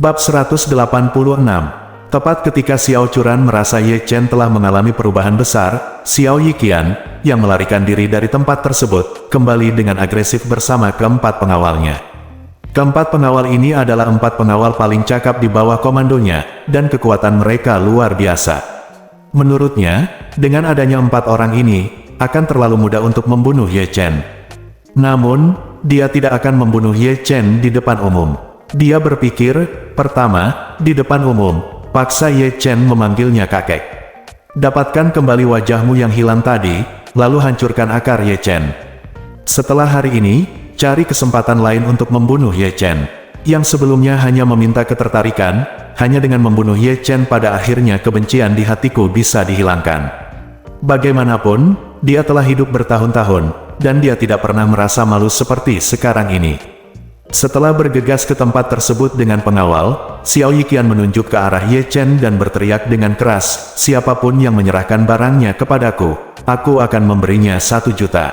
Bab 186. Tepat ketika Xiao Churan merasa Ye Chen telah mengalami perubahan besar, Xiao Yiqian, yang melarikan diri dari tempat tersebut, kembali dengan agresif bersama keempat pengawalnya. Keempat pengawal ini adalah 4 pengawal paling cakap di bawah komandonya, dan kekuatan mereka luar biasa. Menurutnya, dengan adanya 4 orang ini, akan terlalu mudah untuk membunuh Ye Chen. Namun, dia tidak akan membunuh Ye Chen di depan umum. Dia berpikir, pertama, di depan umum, paksa Ye Chen memanggilnya kakek. Dapatkan kembali wajahmu yang hilang tadi, lalu hancurkan akar Ye Chen. Setelah hari ini, cari kesempatan lain untuk membunuh Ye Chen. Yang sebelumnya hanya meminta ketertarikan, hanya dengan membunuh Ye Chen pada akhirnya kebencian di hatiku bisa dihilangkan. Bagaimanapun, dia telah hidup bertahun-tahun, dan dia tidak pernah merasa malu seperti sekarang ini. Setelah bergegas ke tempat tersebut dengan pengawal, Xiao Yiqian menunjuk ke arah Ye Chen dan berteriak dengan keras, siapapun yang menyerahkan barangnya kepadaku, aku akan memberinya 1 juta.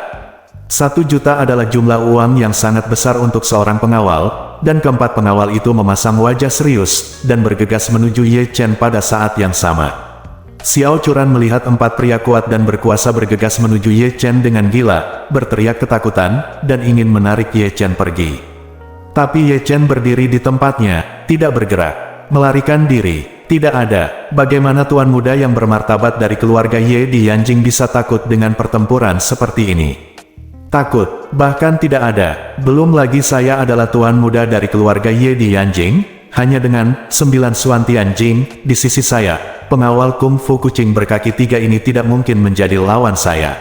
1 juta adalah jumlah uang yang sangat besar untuk seorang pengawal, dan keempat pengawal itu memasang wajah serius, dan bergegas menuju Ye Chen pada saat yang sama. Xiao Churan melihat 4 pria kuat dan berkuasa bergegas menuju Ye Chen dengan gila, berteriak ketakutan, dan ingin menarik Ye Chen pergi. Tapi Ye Chen berdiri di tempatnya, tidak bergerak, melarikan diri, tidak ada. Bagaimana tuan muda yang bermartabat dari keluarga Ye di Yanjing bisa takut dengan pertempuran seperti ini? Takut, bahkan tidak ada. Belum lagi saya adalah tuan muda dari keluarga Ye di Yanjing, hanya dengan 9 Suan Tianjing di sisi saya, pengawal kungfu kucing berkaki 3 ini tidak mungkin menjadi lawan saya.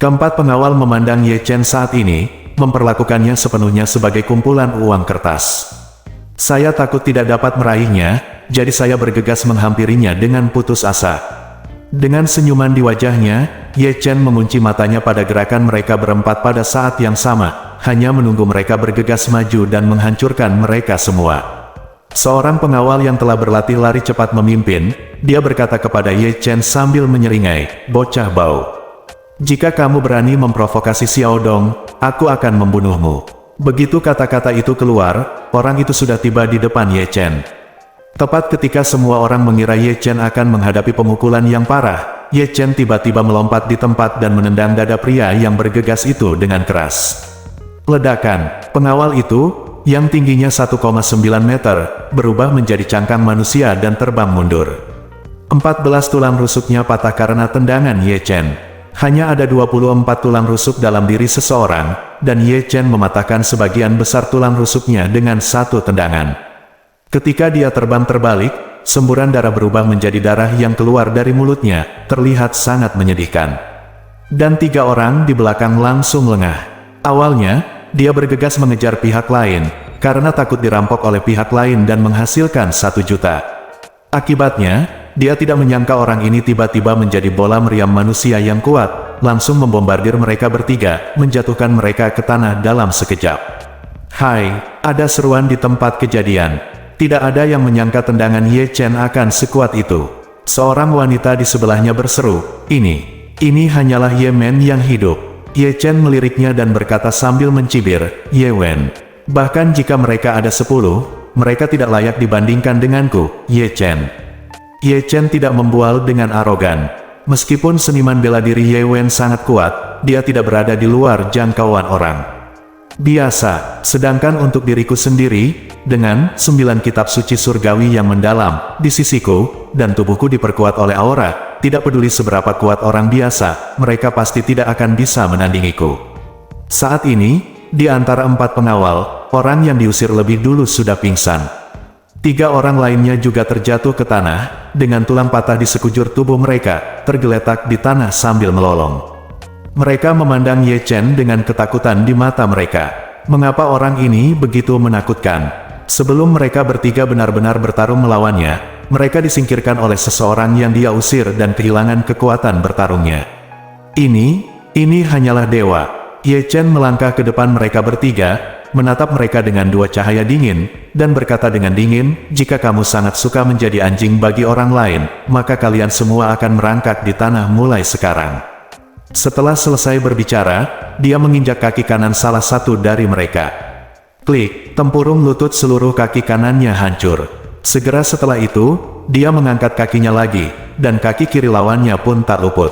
Keempat pengawal memandang Ye Chen saat ini, memperlakukannya sepenuhnya sebagai kumpulan uang kertas. Saya takut tidak dapat meraihnya, jadi saya bergegas menghampirinya dengan putus asa. Dengan senyuman di wajahnya, Ye Chen mengunci matanya pada gerakan mereka berempat pada saat yang sama, hanya menunggu mereka bergegas maju dan menghancurkan mereka semua. Seorang pengawal yang telah berlatih lari cepat memimpin, dia berkata kepada Ye Chen sambil menyeringai, bocah bau. Jika kamu berani memprovokasi Xiao Dong, aku akan membunuhmu. Begitu kata-kata itu keluar, orang itu sudah tiba di depan Ye Chen. Tepat ketika semua orang mengira Ye Chen akan menghadapi pemukulan yang parah, Ye Chen tiba-tiba melompat di tempat dan menendang dada pria yang bergegas itu dengan keras. Ledakan, pengawal itu, yang tingginya 1,9 meter, berubah menjadi cangkang manusia dan terbang mundur. 14 tulang rusuknya patah karena tendangan Ye Chen. Hanya ada 24 tulang rusuk dalam diri seseorang, dan Ye Chen mematahkan sebagian besar tulang rusuknya dengan 1 tendangan. Ketika dia terbang terbalik, semburan darah berubah menjadi darah yang keluar dari mulutnya, terlihat sangat menyedihkan. Dan 3 orang di belakang langsung lengah. Awalnya, dia bergegas mengejar pihak lain, karena takut dirampok oleh pihak lain dan menghasilkan 1 juta. Akibatnya, dia tidak menyangka orang ini tiba-tiba menjadi bola meriam manusia yang kuat, langsung membombardir mereka bertiga, menjatuhkan mereka ke tanah dalam sekejap. Hai, ada seruan di tempat kejadian. Tidak ada yang menyangka tendangan Ye Chen akan sekuat itu. Seorang wanita di sebelahnya berseru, ini hanyalah Ye Men yang hidup. Ye Chen meliriknya dan berkata sambil mencibir, Ye Wen. Bahkan jika mereka ada 10, mereka tidak layak dibandingkan denganku, Ye Chen. Ye Chen tidak membual dengan arogan. Meskipun seniman bela diri Ye Wen sangat kuat, dia tidak berada di luar jangkauan orang. Biasa, sedangkan untuk diriku sendiri, dengan 9 kitab suci surgawi yang mendalam di sisiku, dan tubuhku diperkuat oleh aura, tidak peduli seberapa kuat orang biasa, mereka pasti tidak akan bisa menandingiku. Saat ini, di antara 4 pengawal, orang yang diusir lebih dulu sudah pingsan. 3 orang lainnya juga terjatuh ke tanah, dengan tulang patah di sekujur tubuh mereka, tergeletak di tanah sambil melolong. Mereka memandang Ye Chen dengan ketakutan di mata mereka. Mengapa orang ini begitu menakutkan? Sebelum mereka bertiga benar-benar bertarung melawannya, mereka disingkirkan oleh seseorang yang dia usir dan kehilangan kekuatan bertarungnya. Ini hanyalah dewa. Ye Chen melangkah ke depan mereka bertiga, menatap mereka dengan 2 cahaya dingin, dan berkata dengan dingin, jika kamu sangat suka menjadi anjing bagi orang lain, maka kalian semua akan merangkak di tanah mulai sekarang. Setelah selesai berbicara, dia menginjak kaki kanan salah satu dari mereka. Klik, tempurung lutut seluruh kaki kanannya hancur. Segera setelah itu, dia mengangkat kakinya lagi, dan kaki kiri lawannya pun tak luput.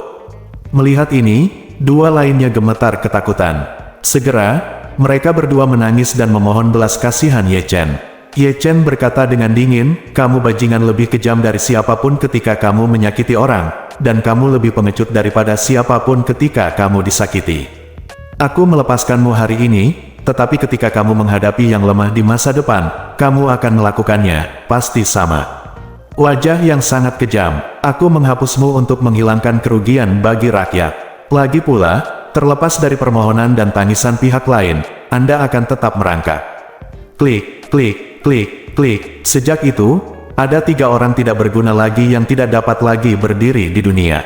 Melihat ini, dua lainnya gemetar ketakutan. Segera, mereka berdua menangis dan memohon belas kasihan Ye Chen. Ye Chen berkata dengan dingin, "Kamu bajingan lebih kejam dari siapapun ketika kamu menyakiti orang, dan kamu lebih pengecut daripada siapapun ketika kamu disakiti. Aku melepaskanmu hari ini, tetapi ketika kamu menghadapi yang lemah di masa depan, kamu akan melakukannya, pasti sama. Wajah yang sangat kejam, aku menghapusmu untuk menghilangkan kerugian bagi rakyat. Lagi pula, terlepas dari permohonan dan tangisan pihak lain, Anda akan tetap merangkak." Klik, klik, klik, klik. Sejak itu, ada 3 orang tidak berguna lagi yang tidak dapat lagi berdiri di dunia.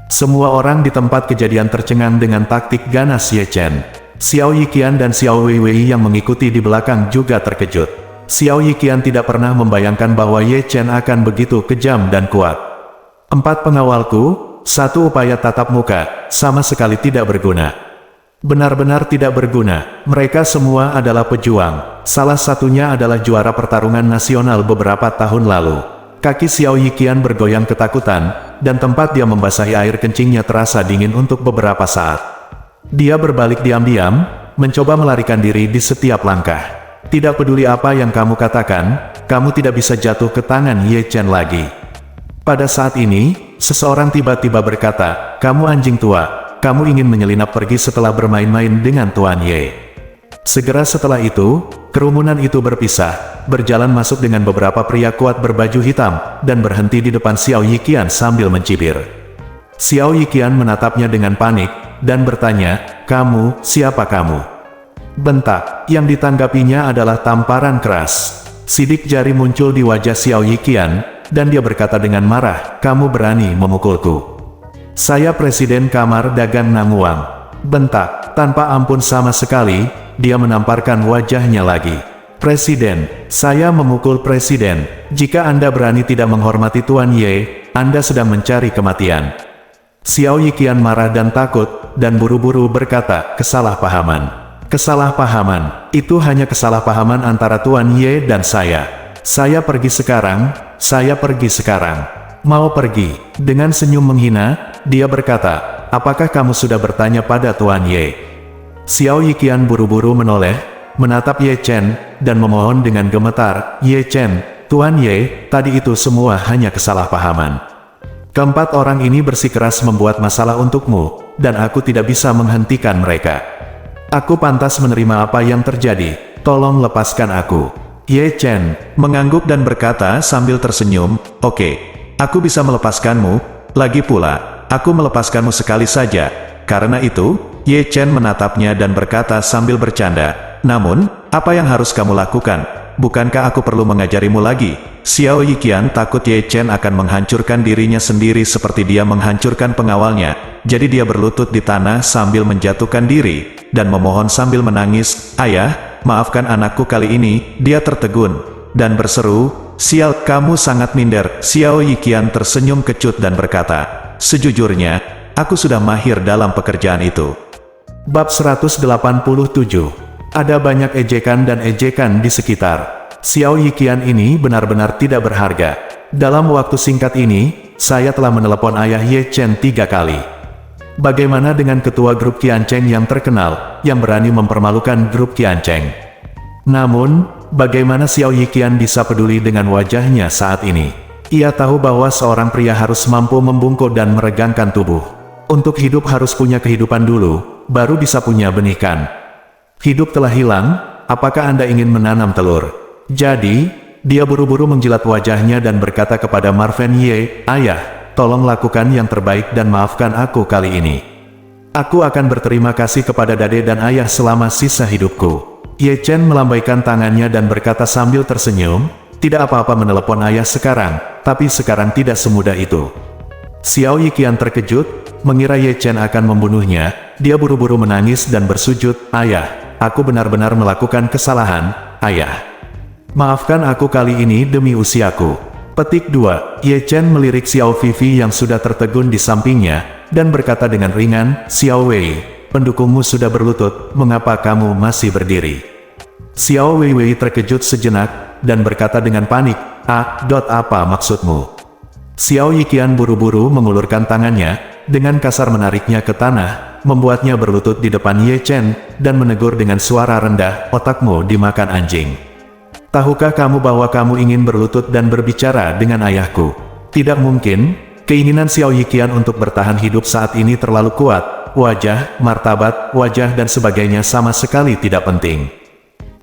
Semua orang di tempat kejadian tercengang dengan taktik ganas Ye Chen. Xiao Yiqian dan Xiao Weiwei yang mengikuti di belakang juga terkejut. Xiao Yiqian tidak pernah membayangkan bahwa Ye Chen akan begitu kejam dan kuat. 4 pengawalku, 1 upaya tatap muka, sama sekali tidak berguna. Benar-benar tidak berguna. Mereka semua adalah pejuang. Salah satunya adalah juara pertarungan nasional beberapa tahun lalu. Kaki Xiao Yiqian bergoyang ketakutan, dan tempat dia membasahi air kencingnya terasa dingin untuk beberapa saat. Dia berbalik diam-diam, mencoba melarikan diri di setiap langkah. Tidak peduli apa yang kamu katakan, kamu tidak bisa jatuh ke tangan Ye Chen lagi. Pada saat ini, seseorang tiba-tiba berkata, "Kamu anjing tua, kamu ingin menyelinap pergi setelah bermain-main dengan Tuan Ye." Segera setelah itu, kerumunan itu berpisah, berjalan masuk dengan beberapa pria kuat berbaju hitam, dan berhenti di depan Xiao Yiqian sambil mencibir. Xiao Yiqian menatapnya dengan panik, dan bertanya, "Kamu, siapa kamu?" Bentak, yang ditanggapinya adalah tamparan keras. Sidik jari muncul di wajah Xiao Yiqian, dan dia berkata dengan marah, "Kamu berani memukulku? Saya Presiden Kamar Dagang Nanguang." Bentak, tanpa ampun sama sekali, dia menamparkan wajahnya lagi. "Presiden, saya memukul Presiden. Jika Anda berani tidak menghormati Tuan Ye, Anda sedang mencari kematian." Xiao Yiqian marah dan takut, dan buru-buru berkata, "Kesalahpahaman. Kesalahpahaman. Itu hanya kesalahpahaman antara Tuan Ye dan saya. Saya pergi sekarang, saya pergi sekarang." "Mau pergi?" Dengan senyum menghina, dia berkata, "Apakah kamu sudah bertanya pada Tuan Ye?" Xiao Yiqian buru-buru menoleh, menatap Ye Chen, dan memohon dengan gemetar, "Ye Chen, Tuan Ye, tadi itu semua hanya kesalahpahaman. Keempat orang ini bersikeras membuat masalah untukmu, dan aku tidak bisa menghentikan mereka. Aku pantas menerima apa yang terjadi, tolong lepaskan aku." Ye Chen mengangguk dan berkata sambil tersenyum, "Oke, aku bisa melepaskanmu, lagi pula, aku melepaskanmu sekali saja." Karena itu, Ye Chen menatapnya dan berkata sambil bercanda, "Namun, apa yang harus kamu lakukan? Bukankah aku perlu mengajarimu lagi?" Xiao Yiqian takut Ye Chen akan menghancurkan dirinya sendiri seperti dia menghancurkan pengawalnya, jadi dia berlutut di tanah sambil menjatuhkan diri, dan memohon sambil menangis, "Ayah, maafkan anakku kali ini." Dia tertegun, dan berseru, "Sial, kamu sangat minder." Xiao Yiqian tersenyum kecut dan berkata, "Sejujurnya, aku sudah mahir dalam pekerjaan itu." Bab 187. Ada banyak ejekan dan ejekan di sekitar. Xiao Yiqian ini benar-benar tidak berharga. Dalam waktu singkat ini, saya telah menelepon ayah Ye Chen 3 kali. Bagaimana dengan ketua grup Qiancheng yang terkenal, yang berani mempermalukan grup Qiancheng? Namun, bagaimana Xiao Yiqian bisa peduli dengan wajahnya saat ini? Ia tahu bahwa seorang pria harus mampu membungkuk dan meregangkan tubuh. Untuk hidup harus punya kehidupan dulu, baru bisa punya benih kan. Hidup telah hilang, apakah Anda ingin menanam telur? Jadi, dia buru-buru menjilat wajahnya dan berkata kepada Marven Ye, "Ayah, tolong lakukan yang terbaik dan maafkan aku kali ini. Aku akan berterima kasih kepada Dade dan Ayah selama sisa hidupku." Ye Chen melambaikan tangannya dan berkata sambil tersenyum, "Tidak apa-apa menelepon Ayah sekarang, tapi sekarang tidak semudah itu." Xiao Yiqian terkejut, mengira Ye Chen akan membunuhnya. Dia buru-buru menangis dan bersujud, "Ayah, aku benar-benar melakukan kesalahan, Ayah. Maafkan aku kali ini demi usiaku." Petik 2. Ye Chen melirik Xiao Vivi yang sudah tertegun di sampingnya, dan berkata dengan ringan, "Xiao Wei, pendukungmu sudah berlutut, mengapa kamu masih berdiri?" Xiao Weiwei terkejut sejenak, dan berkata dengan panik, apa maksudmu? Xiao Yiqian buru-buru mengulurkan tangannya, dengan kasar menariknya ke tanah, membuatnya berlutut di depan Ye Chen, dan menegur dengan suara rendah, otakmu dimakan anjing. Tahukah kamu bahwa kamu ingin berlutut dan berbicara dengan ayahku? Tidak mungkin. Keinginan Xiao Yiqian untuk bertahan hidup saat ini terlalu kuat, wajah, martabat, wajah dan sebagainya sama sekali tidak penting.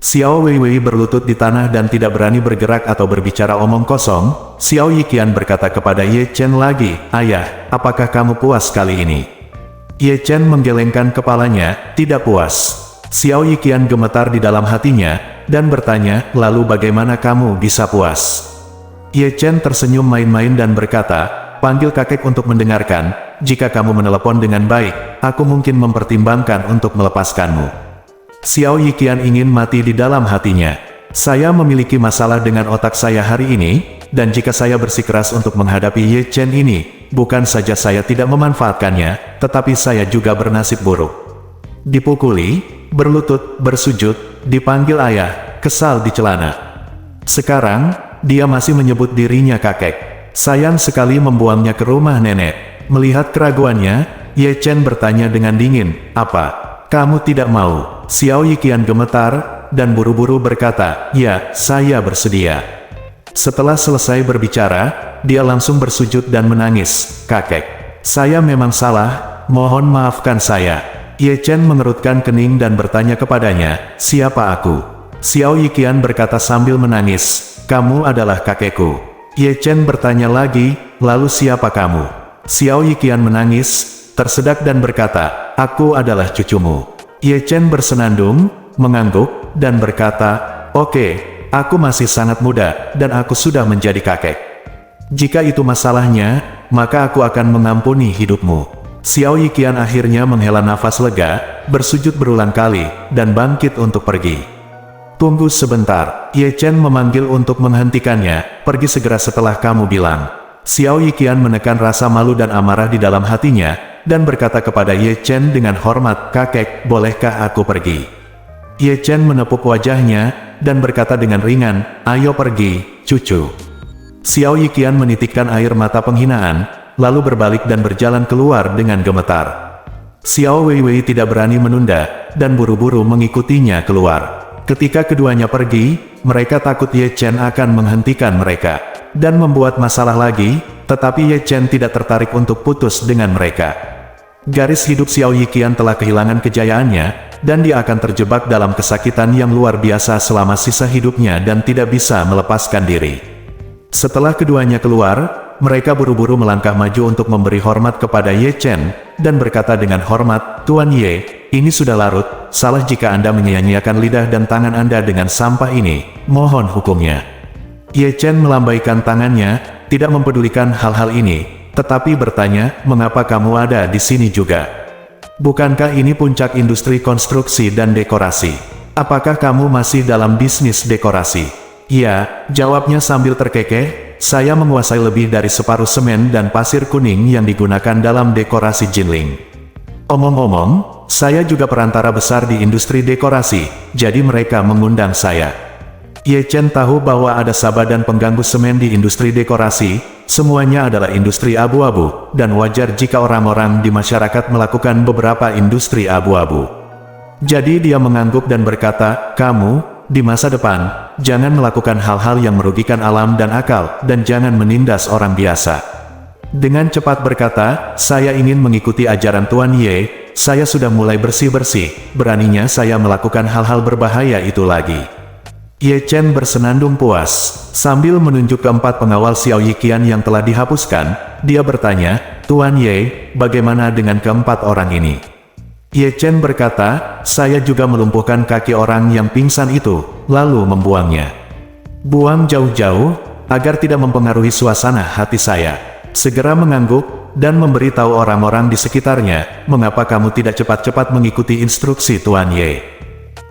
Xiao Weiwei berlutut di tanah dan tidak berani bergerak atau berbicara omong kosong. Xiao Yiqian berkata kepada Ye Chen lagi, "Ayah, apakah kamu puas kali ini?" Ye Chen menggelengkan kepalanya, tidak puas. Xiao Yiqian gemetar di dalam hatinya, dan bertanya, "Lalu bagaimana kamu bisa puas?" Ye Chen tersenyum main-main dan berkata, "Panggil kakek untuk mendengarkan, jika kamu menelepon dengan baik, aku mungkin mempertimbangkan untuk melepaskanmu." Xiao Yiqian ingin mati di dalam hatinya. Saya memiliki masalah dengan otak saya hari ini, dan jika saya bersikeras untuk menghadapi Ye Chen ini, bukan saja saya tidak memanfaatkannya, tetapi saya juga bernasib buruk. Dipukuli, berlutut, bersujud, dipanggil ayah, kesal di celana. Sekarang, dia masih menyebut dirinya kakek. Sayang sekali membuangnya ke rumah nenek. Melihat keraguannya, Ye Chen bertanya dengan dingin, "Apa? Kamu tidak mau?" Xiao Yiqian gemetar, dan buru-buru berkata, "Ya, saya bersedia." Setelah selesai berbicara, dia langsung bersujud dan menangis, "Kakek, saya memang salah, mohon maafkan saya." Ye Chen mengerutkan kening dan bertanya kepadanya, "Siapa aku?" Xiao Yiqian berkata sambil menangis, "Kamu adalah kakekku." Ye Chen bertanya lagi, "Lalu siapa kamu?" Xiao Yiqian menangis, tersedak dan berkata, "Aku adalah cucumu." Ye Chen bersenandung, mengangguk, dan berkata, "Oke, aku masih sangat muda, dan aku sudah menjadi kakek. Jika itu masalahnya, maka aku akan mengampuni hidupmu." Xiao Yiqian akhirnya menghela nafas lega, bersujud berulang kali, dan bangkit untuk pergi. "Tunggu sebentar." Ye Chen memanggil untuk menghentikannya, "Pergi segera setelah kamu bilang." Xiao Yiqian menekan rasa malu dan amarah di dalam hatinya, dan berkata kepada Ye Chen dengan hormat, "Kakek, bolehkah aku pergi?" Ye Chen menepuk wajahnya, dan berkata dengan ringan, "Ayo pergi, cucu." Xiao Yiqian menitikkan air mata penghinaan, lalu berbalik dan berjalan keluar dengan gemetar. Xiao Weiwei tidak berani menunda, dan buru-buru mengikutinya keluar. Ketika keduanya pergi, mereka takut Ye Chen akan menghentikan mereka, dan membuat masalah lagi, tetapi Ye Chen tidak tertarik untuk putus dengan mereka. Garis hidup Xiao Yiqian telah kehilangan kejayaannya, dan dia akan terjebak dalam kesakitan yang luar biasa selama sisa hidupnya dan tidak bisa melepaskan diri. Setelah keduanya keluar, mereka buru-buru melangkah maju untuk memberi hormat kepada Ye Chen, dan berkata dengan hormat, "Tuan Ye, ini sudah larut, salah jika Anda menyia-nyiakan lidah dan tangan Anda dengan sampah ini, mohon hukumnya." Ye Chen melambaikan tangannya, tidak mempedulikan hal-hal ini, tetapi bertanya, "Mengapa kamu ada di sini juga? Bukankah ini puncak industri konstruksi dan dekorasi? Apakah kamu masih dalam bisnis dekorasi?" "Ya," jawabnya sambil terkekeh, "saya menguasai lebih dari separuh semen dan pasir kuning yang digunakan dalam dekorasi Jinling. Omong-omong, saya juga perantara besar di industri dekorasi, jadi mereka mengundang saya." Ye Chen tahu bahwa ada sabah dan pengganggu semen di industri dekorasi, semuanya adalah industri abu-abu, dan wajar jika orang-orang di masyarakat melakukan beberapa industri abu-abu. Jadi dia mengangguk dan berkata, "Kamu, di masa depan, jangan melakukan hal-hal yang merugikan alam dan akal, dan jangan menindas orang biasa." Dengan cepat berkata, "Saya ingin mengikuti ajaran Tuan Ye, saya sudah mulai bersih-bersih, beraninya saya melakukan hal-hal berbahaya itu lagi." Ye Chen bersenandung puas. Sambil menunjuk keempat pengawal Xiao Yiqian yang telah dihapuskan, dia bertanya, "Tuan Ye, bagaimana dengan keempat orang ini?" Ye Chen berkata, "Saya juga melumpuhkan kaki orang yang pingsan itu, lalu membuangnya. Buang jauh-jauh, agar tidak mempengaruhi suasana hati saya." Segera mengangguk, dan memberitahu orang-orang di sekitarnya, "Mengapa kamu tidak cepat-cepat mengikuti instruksi Tuan Ye?"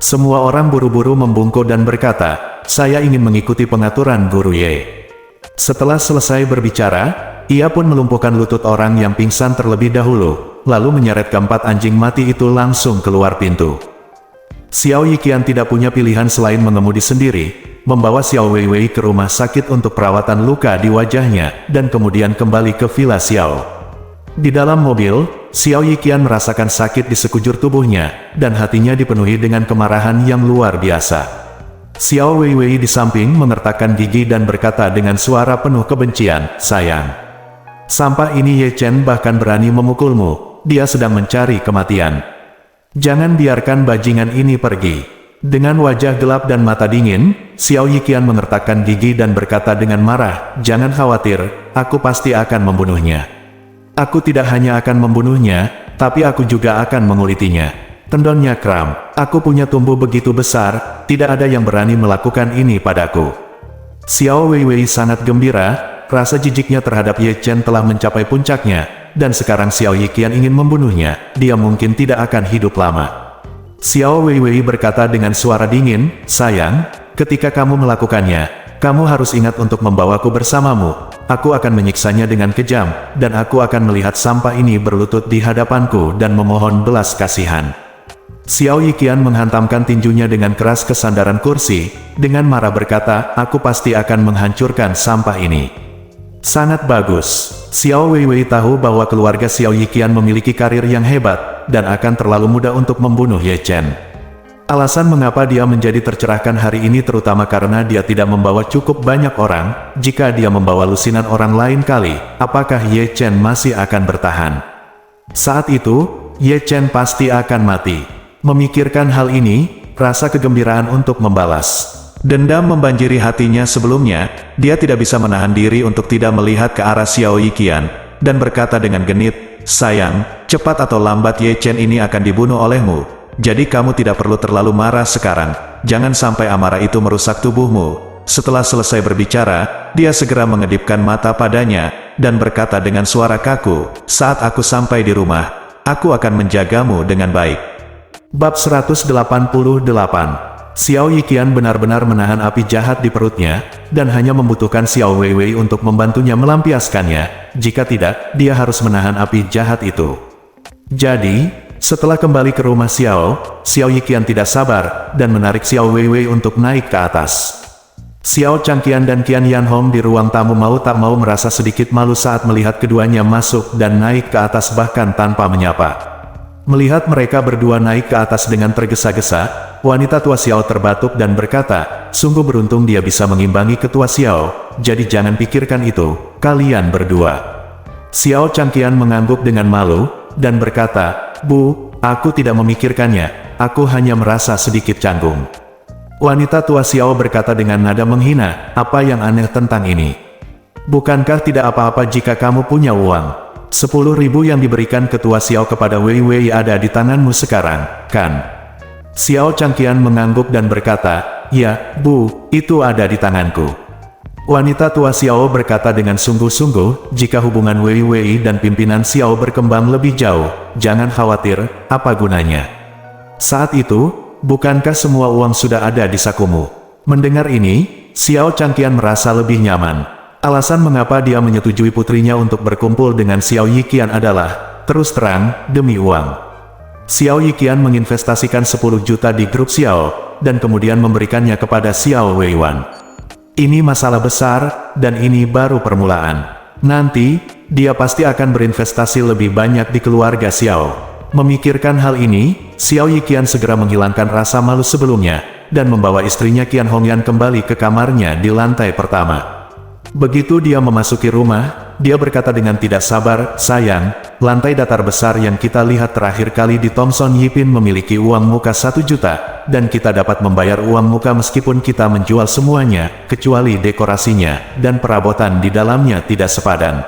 Semua orang buru-buru membungkuk dan berkata, "Saya ingin mengikuti pengaturan Guru Ye." Setelah selesai berbicara, ia pun melumpuhkan lutut orang yang pingsan terlebih dahulu, lalu menyeret keempat anjing mati itu langsung keluar pintu. Xiao Yiqian tidak punya pilihan selain mengemudi sendiri, membawa Xiao Weiwei ke rumah sakit untuk perawatan luka di wajahnya, dan kemudian kembali ke Villa Xiao. Di dalam mobil, Xiao Yiqian merasakan sakit di sekujur tubuhnya, dan hatinya dipenuhi dengan kemarahan yang luar biasa. Xiao Weiwei di samping mengertakkan gigi dan berkata dengan suara penuh kebencian, "Sayang, sampah ini Ye Chen bahkan berani memukulmu, dia sedang mencari kematian. Jangan biarkan bajingan ini pergi." Dengan wajah gelap dan mata dingin, Xiao Yiqian mengertakkan gigi dan berkata dengan marah, "Jangan khawatir, aku pasti akan membunuhnya. Aku tidak hanya akan membunuhnya, tapi aku juga akan mengulitinya." Tendonnya kram. "Aku punya tubuh begitu besar, tidak ada yang berani melakukan ini padaku." Xiao Weiwei sangat gembira, rasa jijiknya terhadap Ye Chen telah mencapai puncaknya, dan sekarang Xiao Yiqian ingin membunuhnya, dia mungkin tidak akan hidup lama. Xiao Weiwei berkata dengan suara dingin, "Sayang, ketika kamu melakukannya, kamu harus ingat untuk membawaku bersamamu. Aku akan menyiksanya dengan kejam, dan aku akan melihat sampah ini berlutut di hadapanku dan memohon belas kasihan." Xiao Yiqian menghantamkan tinjunya dengan keras ke sandaran kursi, dengan marah berkata, "Aku pasti akan menghancurkan sampah ini." Sangat bagus. Xiao Weiwei tahu bahwa keluarga Xiao Yiqian memiliki karir yang hebat, dan akan terlalu mudah untuk membunuh Ye Chen. Alasan mengapa dia menjadi tercerahkan hari ini terutama karena dia tidak membawa cukup banyak orang. Jika dia membawa lusinan orang lain kali, apakah Ye Chen masih akan bertahan? Saat itu, Ye Chen pasti akan mati. Memikirkan hal ini, rasa kegembiraan untuk membalas dendam membanjiri hatinya. Sebelumnya, dia tidak bisa menahan diri untuk tidak melihat ke arah Xiao Yiqian, dan berkata dengan genit, "Sayang, cepat atau lambat Ye Chen ini akan dibunuh olehmu. Jadi kamu tidak perlu terlalu marah sekarang, jangan sampai amarah itu merusak tubuhmu." Setelah selesai berbicara, dia segera mengedipkan mata padanya, dan berkata dengan suara kaku, "Saat aku sampai di rumah, aku akan menjagamu dengan baik." Bab 188. Xiao Yiqian benar-benar menahan api jahat di perutnya, dan hanya membutuhkan Xiao Weiwei untuk membantunya melampiaskannya. Jika tidak, dia harus menahan api jahat itu. Jadi, setelah kembali ke rumah Xiao Yiqian tidak sabar, dan menarik Xiao Weiwei untuk naik ke atas. Xiao Changqian dan Qian Yanhong di ruang tamu mau tak mau merasa sedikit malu saat melihat keduanya masuk dan naik ke atas bahkan tanpa menyapa. Melihat mereka berdua naik ke atas dengan tergesa-gesa, wanita tua Xiao terbatuk dan berkata, "Sungguh beruntung dia bisa mengimbangi ketua Xiao, jadi jangan pikirkan itu, kalian berdua." Xiao Changqian mengangguk dengan malu, dan berkata, "Bu, aku tidak memikirkannya, aku hanya merasa sedikit canggung." Wanita tua Xiao berkata dengan nada menghina, "Apa yang aneh tentang ini? Bukankah tidak apa-apa jika kamu punya uang? 10.000 yang diberikan ketua Xiao kepada Weiwei ada di tanganmu sekarang, kan?" Xiao Changqian mengangguk dan berkata, "Ya, Bu, itu ada di tanganku." Wanita tua Xiao berkata dengan sungguh-sungguh, "Jika hubungan Weiwei dan pimpinan Xiao berkembang lebih jauh, jangan khawatir, apa gunanya? Saat itu, bukankah semua uang sudah ada di sakumu?" Mendengar ini, Xiao Changqian merasa lebih nyaman. Alasan mengapa dia menyetujui putrinya untuk berkumpul dengan Xiao Yiqian adalah, terus terang, demi uang. Xiao Yiqian menginvestasikan 10 juta di grup Xiao, dan kemudian memberikannya kepada Xiao Weiwan. Ini masalah besar, dan ini baru permulaan. Nanti, dia pasti akan berinvestasi lebih banyak di keluarga Xiao. Memikirkan hal ini, Xiao Yiqian segera menghilangkan rasa malu sebelumnya, dan membawa istrinya Qian Hongyan kembali ke kamarnya di lantai pertama. Begitu dia memasuki rumah, dia berkata dengan tidak sabar, "Sayang, lantai datar besar yang kita lihat terakhir kali di Thomson Yipin memiliki uang muka 1 juta, dan kita dapat membayar uang muka meskipun kita menjual semuanya, kecuali dekorasinya, dan perabotan di dalamnya tidak sepadan.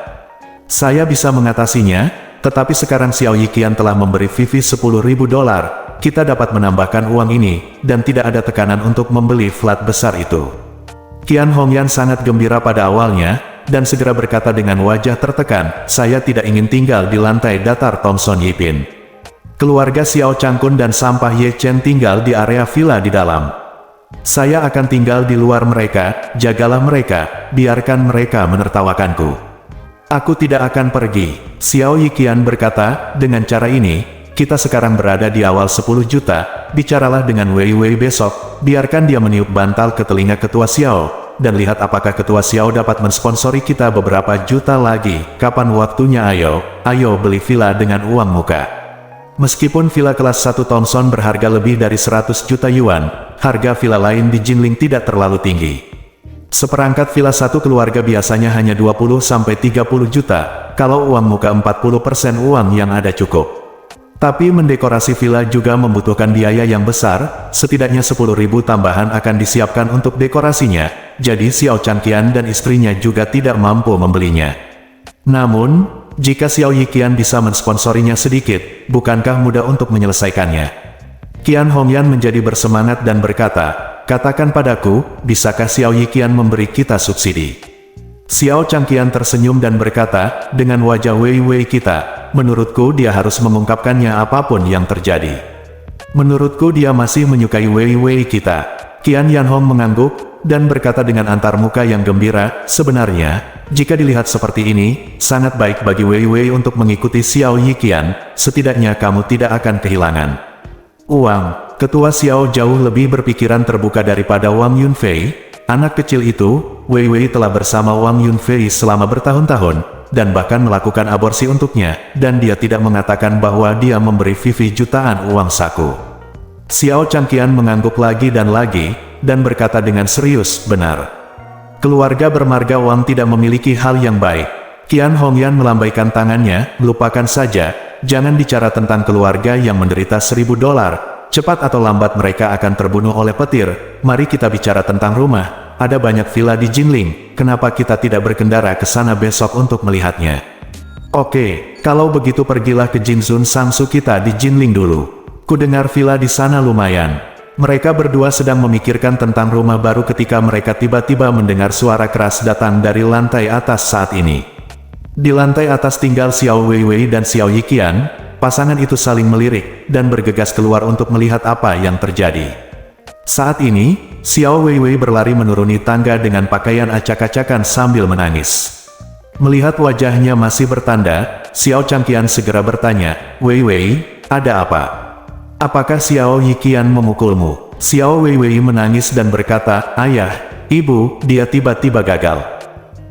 Saya bisa mengatasinya, tetapi sekarang Xiao Yiqian telah memberi Vivi $10.000, kita dapat menambahkan uang ini, dan tidak ada tekanan untuk membeli flat besar itu." Qian Hongyan sangat gembira pada awalnya, dan segera berkata dengan wajah tertekan, "Saya tidak ingin tinggal di lantai datar Thomson Yipin. Keluarga Xiao Changkun dan sampah Ye Chen tinggal di area villa di dalam. Saya akan tinggal di luar mereka, jagalah mereka, biarkan mereka menertawakanku. Aku tidak akan pergi." Xiao Yiqian berkata, "Dengan cara ini, kita sekarang berada di awal 10 juta, bicaralah dengan Wei Wei besok, biarkan dia meniup bantal ke telinga Ketua Xiao, dan lihat apakah Ketua Xiao dapat mensponsori kita beberapa juta lagi. Kapan waktunya? Ayo beli villa dengan uang muka. Meskipun villa kelas 1 Thomson berharga lebih dari 100 juta yuan, harga villa lain di Jinling tidak terlalu tinggi. Seperangkat villa satu keluarga biasanya hanya 20-30 juta, kalau uang muka 40% uang yang ada cukup. Tapi mendekorasi villa juga membutuhkan biaya yang besar, setidaknya 10.000 tambahan akan disiapkan untuk dekorasinya, jadi Xiao Changqian dan istrinya juga tidak mampu membelinya. Namun, jika Xiao Yiqian bisa mensponsorinya sedikit, bukankah mudah untuk menyelesaikannya? Qian Hongyan menjadi bersemangat dan berkata, katakan padaku, bisakah Xiao Yiqian memberi kita subsidi? Xiao Changqian tersenyum dan berkata, dengan wajah Wei Wei kita, menurutku dia harus mengungkapkannya apapun yang terjadi. Menurutku dia masih menyukai Wei Wei kita. Qian Yanhong mengangguk, dan berkata dengan antar muka yang gembira, sebenarnya, jika dilihat seperti ini, sangat baik bagi Wei Wei untuk mengikuti Xiao Yiqian, setidaknya kamu tidak akan kehilangan uang. Ketua Xiao jauh lebih berpikiran terbuka daripada Wang Yunfei. Anak kecil itu, Wei Wei telah bersama Wang Yunfei selama bertahun-tahun, dan bahkan melakukan aborsi untuknya, dan dia tidak mengatakan bahwa dia memberi Vivi jutaan uang saku. Xiao Changqian mengangguk lagi, dan berkata dengan serius, benar. Keluarga bermarga Wang tidak memiliki hal yang baik. Qian Hongyan melambaikan tangannya, lupakan saja, jangan bicara tentang keluarga yang menderita $1.000. Cepat atau lambat mereka akan terbunuh oleh petir. Mari kita bicara tentang rumah. Ada banyak villa di Jinling, kenapa kita tidak berkendara ke sana besok untuk melihatnya? Oke, kalau begitu pergilah ke Jinzun Sangsu kita di Jinling dulu. Kudengar villa di sana lumayan. Mereka berdua sedang memikirkan tentang rumah baru ketika mereka tiba-tiba mendengar suara keras datang dari lantai atas saat ini. Di lantai atas tinggal Xiao Weiwei dan Xiao Yiqian. Pasangan itu saling melirik, dan bergegas keluar untuk melihat apa yang terjadi. Saat ini, Xiao Weiwei berlari menuruni tangga dengan pakaian acak-acakan sambil menangis. Melihat wajahnya masih bertanda, Xiao Changqian segera bertanya, Weiwei, ada apa? Apakah Xiao Yiqian memukulmu? Xiao Weiwei menangis dan berkata, ayah, ibu, dia tiba-tiba gagal.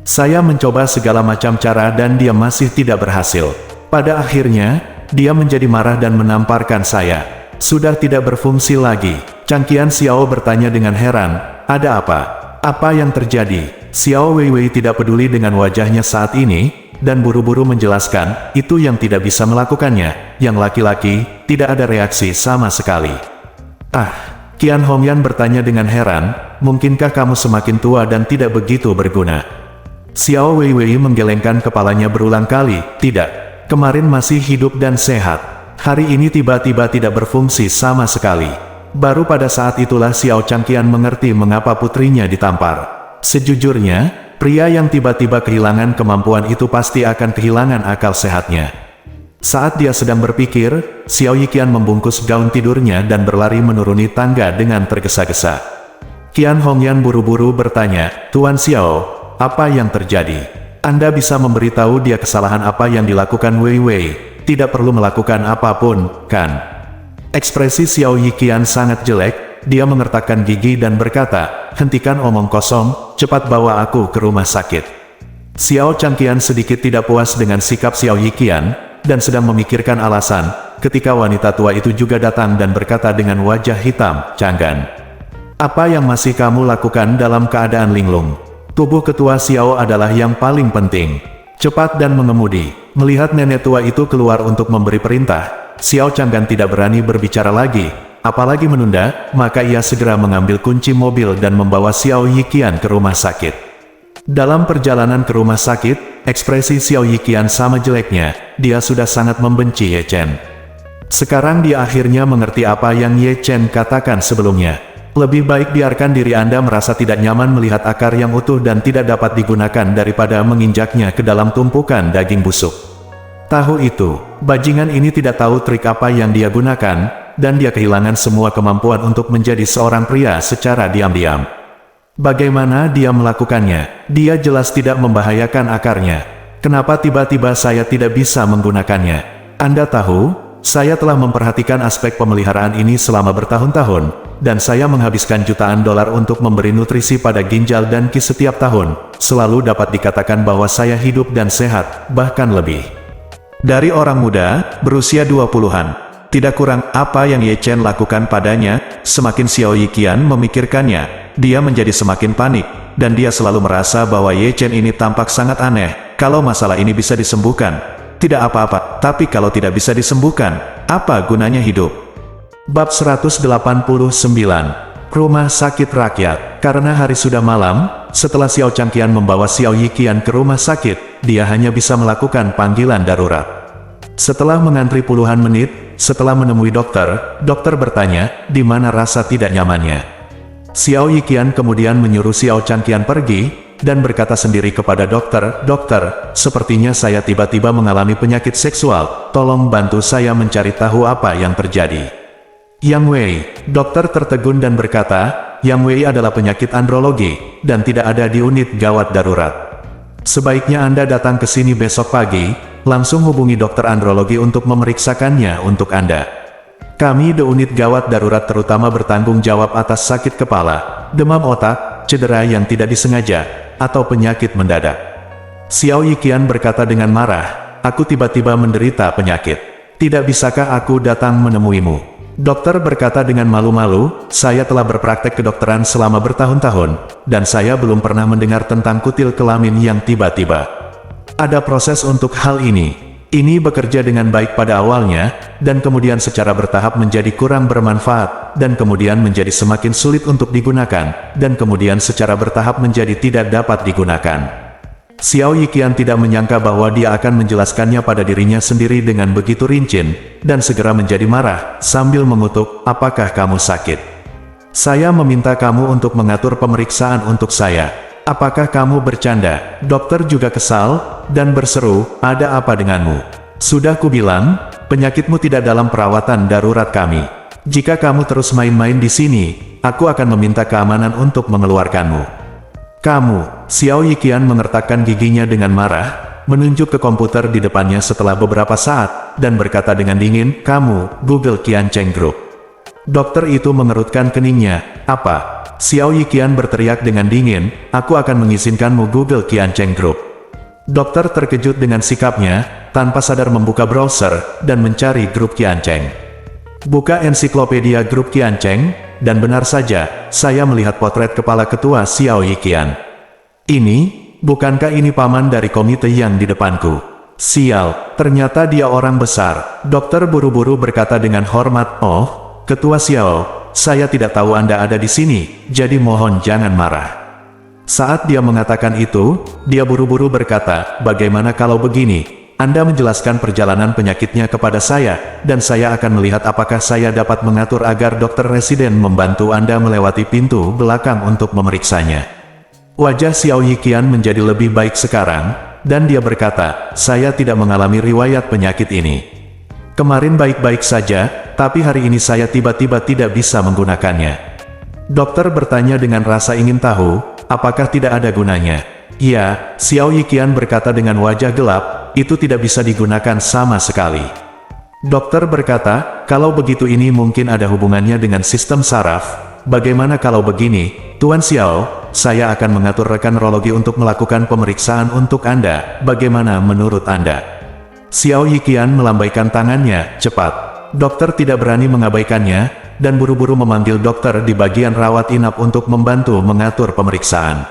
Saya mencoba segala macam cara dan dia masih tidak berhasil. Pada akhirnya, dia menjadi marah dan menamparkan saya. Sudah tidak berfungsi lagi. Changqian Xiao bertanya dengan heran, ada apa? Apa yang terjadi? Xiao Weiwei tidak peduli dengan wajahnya saat ini, dan buru-buru menjelaskan, itu yang tidak bisa melakukannya. Yang laki-laki, tidak ada reaksi sama sekali. Qian Hongyan bertanya dengan heran, mungkinkah kamu semakin tua dan tidak begitu berguna? Xiao Weiwei menggelengkan kepalanya berulang kali, tidak. Kemarin masih hidup dan sehat. Hari ini tiba-tiba tidak berfungsi sama sekali. Baru pada saat itulah Xiao Changqian mengerti mengapa putrinya ditampar. Sejujurnya, pria yang tiba-tiba kehilangan kemampuan itu pasti akan kehilangan akal sehatnya. Saat dia sedang berpikir, Xiao Yiqian membungkus gaun tidurnya dan berlari menuruni tangga dengan tergesa-gesa. Qian Hongyan buru-buru bertanya, Tuan Xiao, apa yang terjadi? Anda bisa memberitahu dia kesalahan apa yang dilakukan Wei Wei, tidak perlu melakukan apapun, kan? Ekspresi Xiao Yiqian sangat jelek, dia mengertakkan gigi dan berkata, hentikan omong kosong, cepat bawa aku ke rumah sakit. Xiao Changqian sedikit tidak puas dengan sikap Xiao Yiqian, dan sedang memikirkan alasan, ketika wanita tua itu juga datang dan berkata dengan wajah hitam, Changgan. Apa yang masih kamu lakukan dalam keadaan linglung? Tubuh Ketua Xiao adalah yang paling penting. Cepat dan mengemudi. Melihat nenek tua itu keluar untuk memberi perintah, Xiao Changgan tidak berani berbicara lagi, apalagi menunda, maka ia segera mengambil kunci mobil dan membawa Xiao Yiqian ke rumah sakit. Dalam perjalanan ke rumah sakit, ekspresi Xiao Yiqian sama jeleknya, dia sudah sangat membenci Ye Chen. Sekarang dia akhirnya mengerti apa yang Ye Chen katakan sebelumnya. Lebih baik biarkan diri Anda merasa tidak nyaman melihat akar yang utuh dan tidak dapat digunakan daripada menginjaknya ke dalam tumpukan daging busuk. Tahu itu, bajingan ini tidak tahu trik apa yang dia gunakan, dan dia kehilangan semua kemampuan untuk menjadi seorang pria secara diam-diam. Bagaimana dia melakukannya? Dia jelas tidak membahayakan akarnya. Kenapa tiba-tiba saya tidak bisa menggunakannya? Anda tahu, saya telah memperhatikan aspek pemeliharaan ini selama bertahun-tahun, dan saya menghabiskan jutaan dolar untuk memberi nutrisi pada ginjal dan Qi setiap tahun. Selalu dapat dikatakan bahwa saya hidup dan sehat, bahkan lebih dari orang muda, berusia 20-an. Tidak kurang apa yang Ye Chen lakukan padanya. Semakin Xiao Yiqian memikirkannya, dia menjadi semakin panik, dan dia selalu merasa bahwa Ye Chen ini tampak sangat aneh. Kalau masalah ini bisa disembuhkan, tidak apa-apa, tapi kalau tidak bisa disembuhkan, apa gunanya hidup? Bab 189. Rumah Sakit Rakyat. Karena hari sudah malam, setelah Xiao Changqian membawa Xiao Yiqian ke rumah sakit, dia hanya bisa melakukan panggilan darurat. Setelah mengantri puluhan menit, setelah menemui dokter bertanya, di mana rasa tidak nyamannya. Xiao Yiqian kemudian menyuruh Xiao Changqian pergi, dan berkata sendiri kepada dokter, sepertinya saya tiba-tiba mengalami penyakit seksual, tolong bantu saya mencari tahu apa yang terjadi. Yang Wei, dokter tertegun dan berkata, Yang Wei adalah penyakit andrologi, dan tidak ada di unit gawat darurat. Sebaiknya Anda datang ke sini besok pagi, langsung hubungi dokter andrologi untuk memeriksakannya untuk Anda. Kami di unit gawat darurat terutama bertanggung jawab atas sakit kepala, demam otak, cedera yang tidak disengaja, atau penyakit mendadak. Xiao Yiqian berkata dengan marah, aku tiba-tiba menderita penyakit. Tidak bisakah aku datang menemuimu? Dokter berkata dengan malu-malu, saya telah berpraktek kedokteran selama bertahun-tahun, dan saya belum pernah mendengar tentang kutil kelamin yang tiba-tiba. Ada proses untuk hal ini. Ini bekerja dengan baik pada awalnya, dan kemudian secara bertahap menjadi kurang bermanfaat, dan kemudian menjadi semakin sulit untuk digunakan, dan kemudian secara bertahap menjadi tidak dapat digunakan. Xiao Yiqian tidak menyangka bahwa dia akan menjelaskannya pada dirinya sendiri dengan begitu rinci, dan segera menjadi marah, sambil mengutuk, apakah kamu sakit? Saya meminta kamu untuk mengatur pemeriksaan untuk saya. Apakah kamu bercanda? Dokter juga kesal, dan berseru, ada apa denganmu? Sudah kubilang, penyakitmu tidak dalam perawatan darurat kami. Jika kamu terus main-main di sini, aku akan meminta keamanan untuk mengeluarkanmu. Kamu, Xiao Yiqian mengertakkan giginya dengan marah, menunjuk ke komputer di depannya setelah beberapa saat, dan berkata dengan dingin, kamu, Google Qiancheng Group. Dokter itu mengerutkan keningnya, apa? Xiao Yiqian berteriak dengan dingin, aku akan mengizinkanmu Google Qiancheng Group. Dokter terkejut dengan sikapnya, tanpa sadar membuka browser, dan mencari grup Qiancheng. Buka ensiklopedia grup Qiancheng, dan benar saja, saya melihat potret kepala ketua Xiao Yiqian. Ini, bukankah ini paman dari komite yang di depanku? Sial, ternyata dia orang besar. Dokter buru-buru berkata dengan hormat, oh, Ketua Xiao, saya tidak tahu Anda ada di sini, jadi mohon jangan marah. Saat dia mengatakan itu, dia buru-buru berkata, bagaimana kalau begini? Anda menjelaskan perjalanan penyakitnya kepada saya, dan saya akan melihat apakah saya dapat mengatur agar dokter residen membantu Anda melewati pintu belakang untuk memeriksanya. Wajah Xiao Yiqian menjadi lebih baik sekarang, dan dia berkata, saya tidak mengalami riwayat penyakit ini. Kemarin baik-baik saja, tapi hari ini saya tiba-tiba tidak bisa menggunakannya. Dokter bertanya dengan rasa ingin tahu, apakah tidak ada gunanya? Iya, Xiao Yiqian berkata dengan wajah gelap, itu tidak bisa digunakan sama sekali. Dokter berkata, kalau begitu ini mungkin ada hubungannya dengan sistem saraf. Bagaimana kalau begini, Tuan Xiao, saya akan mengatur rekan neurologi untuk melakukan pemeriksaan untuk Anda. Bagaimana menurut Anda? Xiao Yiqian melambaikan tangannya, cepat. Dokter tidak berani mengabaikannya, dan buru-buru memanggil dokter di bagian rawat inap untuk membantu mengatur pemeriksaan.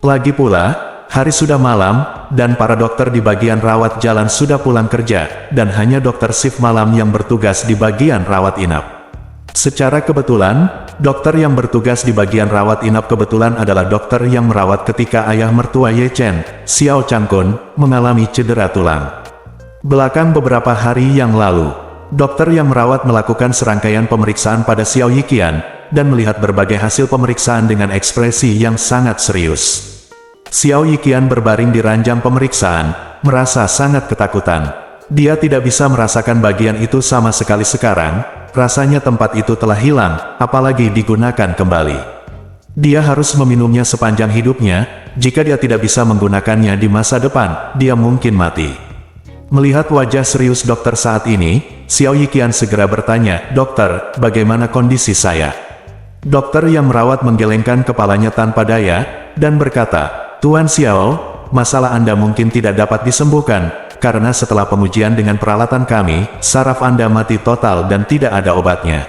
Lagi pula, hari sudah malam, dan para dokter di bagian rawat jalan sudah pulang kerja, dan hanya dokter shift malam yang bertugas di bagian rawat inap. Secara kebetulan, dokter yang bertugas di bagian rawat inap kebetulan adalah dokter yang merawat ketika ayah mertua Ye Chen, Xiao Changkun, mengalami cedera tulang. Belakang beberapa hari yang lalu, dokter yang merawat melakukan serangkaian pemeriksaan pada Xiao Yiqian, dan melihat berbagai hasil pemeriksaan dengan ekspresi yang sangat serius. Xiao Yiqian berbaring di ranjang pemeriksaan, merasa sangat ketakutan. Dia tidak bisa merasakan bagian itu sama sekali sekarang, rasanya tempat itu telah hilang, apalagi digunakan kembali. Dia harus meminumnya sepanjang hidupnya, jika dia tidak bisa menggunakannya di masa depan, dia mungkin mati. Melihat wajah serius dokter saat ini, Xiao Yiqian segera bertanya, "Dokter, bagaimana kondisi saya?" Dokter yang merawat menggelengkan kepalanya tanpa daya, dan berkata, "Tuan Xiao, masalah Anda mungkin tidak dapat disembuhkan, karena setelah pengujian dengan peralatan kami, saraf Anda mati total dan tidak ada obatnya.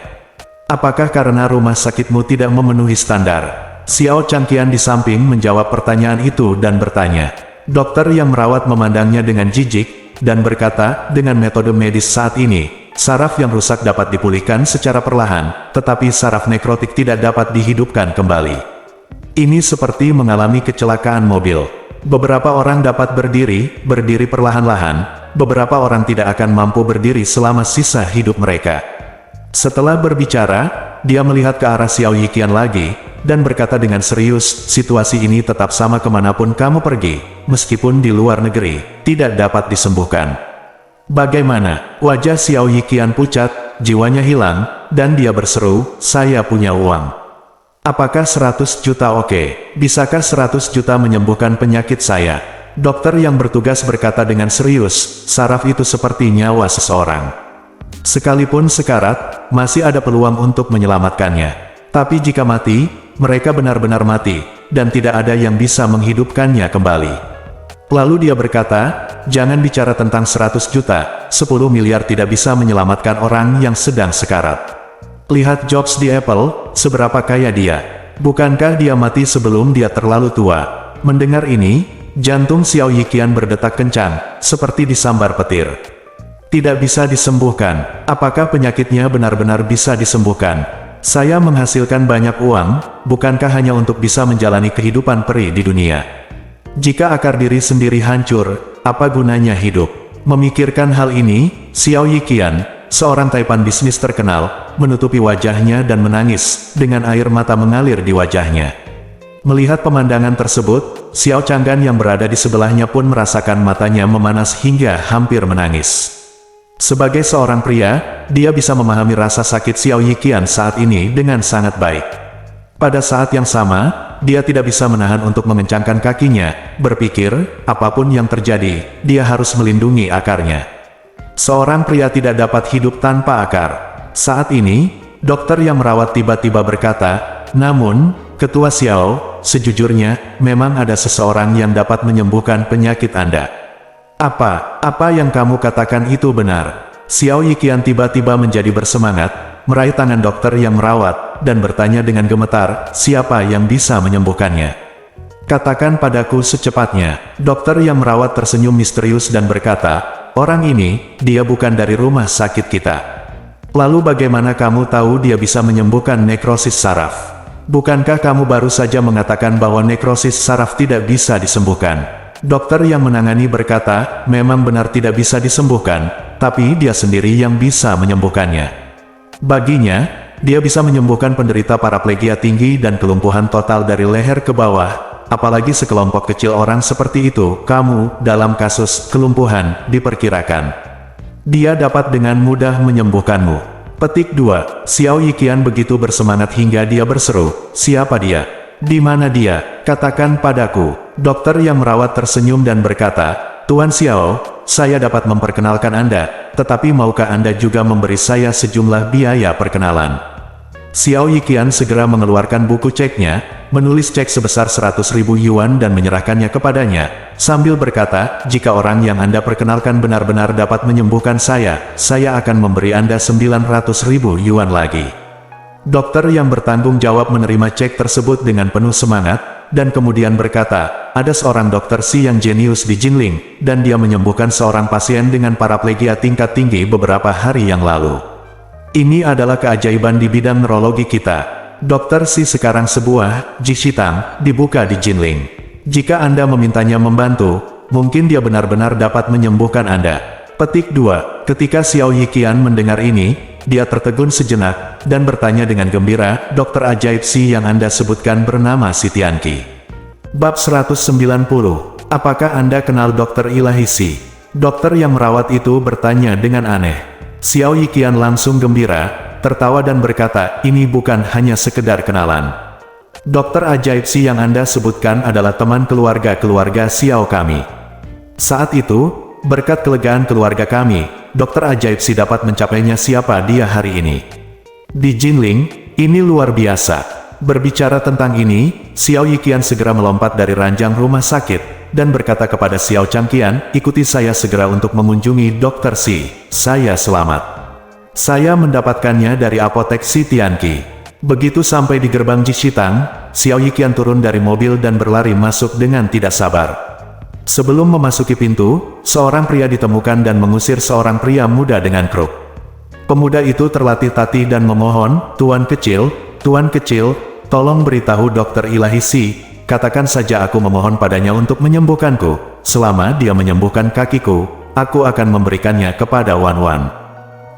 Apakah karena rumah sakitmu tidak memenuhi standar?" Xiao Changqian di samping menjawab pertanyaan itu dan bertanya. Dokter yang merawat memandangnya dengan jijik, dan berkata, "Dengan metode medis saat ini, saraf yang rusak dapat dipulihkan secara perlahan, tetapi saraf nekrotik tidak dapat dihidupkan kembali. Ini seperti mengalami kecelakaan mobil. Beberapa orang dapat berdiri perlahan-lahan, beberapa orang tidak akan mampu berdiri selama sisa hidup mereka." Setelah berbicara, dia melihat ke arah Xiao Yiqian lagi, dan berkata dengan serius, "Situasi ini tetap sama kemanapun kamu pergi, meskipun di luar negeri, tidak dapat disembuhkan." Bagaimana? Wajah Xiao Yiqian pucat, jiwanya hilang, dan dia berseru, "Saya punya uang. Apakah 100 juta oke? Bisakah 100 juta menyembuhkan penyakit saya?" Dokter yang bertugas berkata dengan serius, "Saraf itu seperti nyawa seseorang. Sekalipun sekarat, masih ada peluang untuk menyelamatkannya. Tapi jika mati, mereka benar-benar mati, dan tidak ada yang bisa menghidupkannya kembali." Lalu dia berkata, "Jangan bicara tentang 100 juta, 10 miliar tidak bisa menyelamatkan orang yang sedang sekarat. Lihat Jobs di Apple, seberapa kaya dia. Bukankah dia mati sebelum dia terlalu tua?" Mendengar ini, jantung Xiao Yiqian berdetak kencang, seperti disambar petir. "Tidak bisa disembuhkan. Apakah penyakitnya benar-benar bisa disembuhkan? Saya menghasilkan banyak uang, bukankah hanya untuk bisa menjalani kehidupan peri di dunia? Jika akar diri sendiri hancur, apa gunanya hidup?" Memikirkan hal ini, Xiao Yiqian, seorang taipan bisnis terkenal, menutupi wajahnya dan menangis, dengan air mata mengalir di wajahnya. Melihat pemandangan tersebut, Xiao Changgan yang berada di sebelahnya pun merasakan matanya memanas hingga hampir menangis. Sebagai seorang pria, dia bisa memahami rasa sakit Xiao Yiqian saat ini dengan sangat baik. Pada saat yang sama, dia tidak bisa menahan untuk mengencangkan kakinya, berpikir, apapun yang terjadi, dia harus melindungi akarnya. Seorang pria tidak dapat hidup tanpa akar. Saat ini, dokter yang merawat tiba-tiba berkata, "Namun, Ketua Xiao, sejujurnya, memang ada seseorang yang dapat menyembuhkan penyakit Anda." Apa yang kamu katakan itu benar?" Xiao Yiqian tiba-tiba menjadi bersemangat, meraih tangan dokter yang merawat, dan bertanya dengan gemetar, "Siapa yang bisa menyembuhkannya? Katakan padaku secepatnya." Dokter yang merawat tersenyum misterius dan berkata, "Orang ini, dia bukan dari rumah sakit kita." "Lalu bagaimana kamu tahu dia bisa menyembuhkan nekrosis saraf? Bukankah kamu baru saja mengatakan bahwa nekrosis saraf tidak bisa disembuhkan?" Dokter yang menangani berkata, "Memang benar tidak bisa disembuhkan, tapi dia sendiri yang bisa menyembuhkannya. Baginya, dia bisa menyembuhkan penderita paraplegia tinggi dan kelumpuhan total dari leher ke bawah, apalagi sekelompok kecil orang seperti itu, kamu, dalam kasus kelumpuhan, diperkirakan. Dia dapat dengan mudah menyembuhkanmu." Petik 2. Xiao Yiqian begitu bersemangat hingga dia berseru, "Siapa dia? Di mana dia? Katakan padaku." Dokter yang merawat tersenyum dan berkata, "Tuan Xiao, saya dapat memperkenalkan Anda, tetapi maukah Anda juga memberi saya sejumlah biaya perkenalan?" Xiao Yiqian segera mengeluarkan buku ceknya, menulis cek sebesar 100.000 yuan dan menyerahkannya kepadanya, sambil berkata, "Jika orang yang Anda perkenalkan benar-benar dapat menyembuhkan saya akan memberi Anda 900.000 yuan lagi." Dokter yang bertanggung jawab menerima cek tersebut dengan penuh semangat, dan kemudian berkata, "Ada seorang dokter Si yang jenius di Jinling, dan dia menyembuhkan seorang pasien dengan paraplegia tingkat tinggi beberapa hari yang lalu. Ini adalah keajaiban di bidang neurologi kita. Dokter Si sekarang sebuah Jishitang dibuka di Jinling. Jika Anda memintanya membantu, mungkin dia benar-benar dapat menyembuhkan Anda." Petik 2. Ketika Xiao Yiqian mendengar ini, dia tertegun sejenak, dan bertanya dengan gembira, "Dokter ajaib Si yang Anda sebutkan bernama Si Tianqi." Bab 190. Apakah Anda kenal Dokter Ilahi Si? Dokter yang merawat itu bertanya dengan aneh. Xiao Yiqian langsung gembira, tertawa dan berkata, "Ini bukan hanya sekedar kenalan. Dokter ajaib Si yang Anda sebutkan adalah teman keluarga Xiao kami. Saat itu, berkat kelegaan keluarga kami, dokter ajaib si dapat mencapainya siapa dia hari ini. Di Jinling, ini luar biasa. Berbicara tentang ini, Xiao Yiqian segera melompat dari ranjang rumah sakit, dan berkata kepada Xiao Changqian, ikuti saya segera untuk mengunjungi Dr. Si. Saya selamat. Saya mendapatkannya dari apotek Si Tianqi. Begitu sampai di gerbang Jishitang, Xiao Yiqian turun dari mobil dan berlari masuk dengan tidak sabar. Sebelum memasuki pintu, seorang pria ditemukan dan mengusir seorang pria muda dengan kruk. Pemuda itu terlatih tatih dan memohon, Tuan kecil, tolong beritahu dokter ilahi Si, katakan saja aku memohon padanya untuk menyembuhkanku. Selama dia menyembuhkan kakiku, aku akan memberikannya kepada Wan Wan.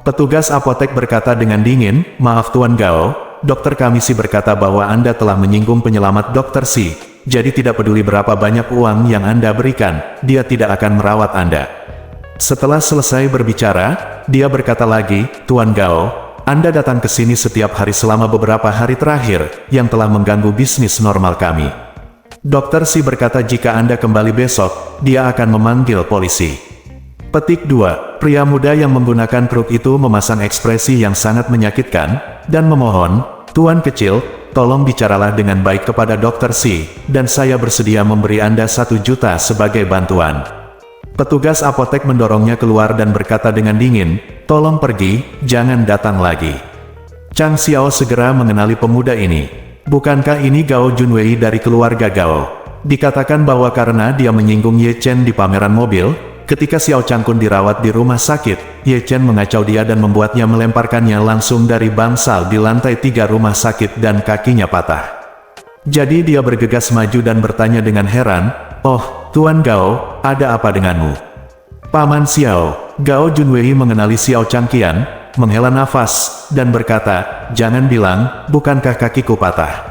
Petugas apotek berkata dengan dingin, maaf Tuan Gao, dokter kami Si berkata bahwa Anda telah menyinggung penyelamat dokter Si. Jadi tidak peduli berapa banyak uang yang Anda berikan, dia tidak akan merawat Anda. Setelah selesai berbicara, dia berkata lagi, Tuan Gao, Anda datang ke sini setiap hari selama beberapa hari terakhir, yang telah mengganggu bisnis normal kami. Dokter Si berkata jika Anda kembali besok, dia akan memanggil polisi. Petik 2. Pria muda yang menggunakan kruk itu memasang ekspresi yang sangat menyakitkan, dan memohon, Tuan kecil, tolong bicaralah dengan baik kepada Dr. Si, dan saya bersedia memberi Anda 1 juta sebagai bantuan. Petugas apotek mendorongnya keluar dan berkata dengan dingin, tolong pergi, jangan datang lagi. Chang Xiao segera mengenali pemuda ini. Bukankah ini Gao Junwei dari keluarga Gao? Dikatakan bahwa karena dia menyinggung Ye Chen di pameran mobil, ketika Xiao Changkun dirawat di rumah sakit, Ye Chen mengacau dia dan membuatnya melemparkannya langsung dari bangsal di lantai 3 rumah sakit dan kakinya patah. Jadi dia bergegas maju dan bertanya dengan heran, oh, Tuan Gao, ada apa denganmu? Paman Xiao, Gao Junwei mengenali Xiao Changqian, menghela nafas, dan berkata, jangan bilang, bukankah kakiku patah?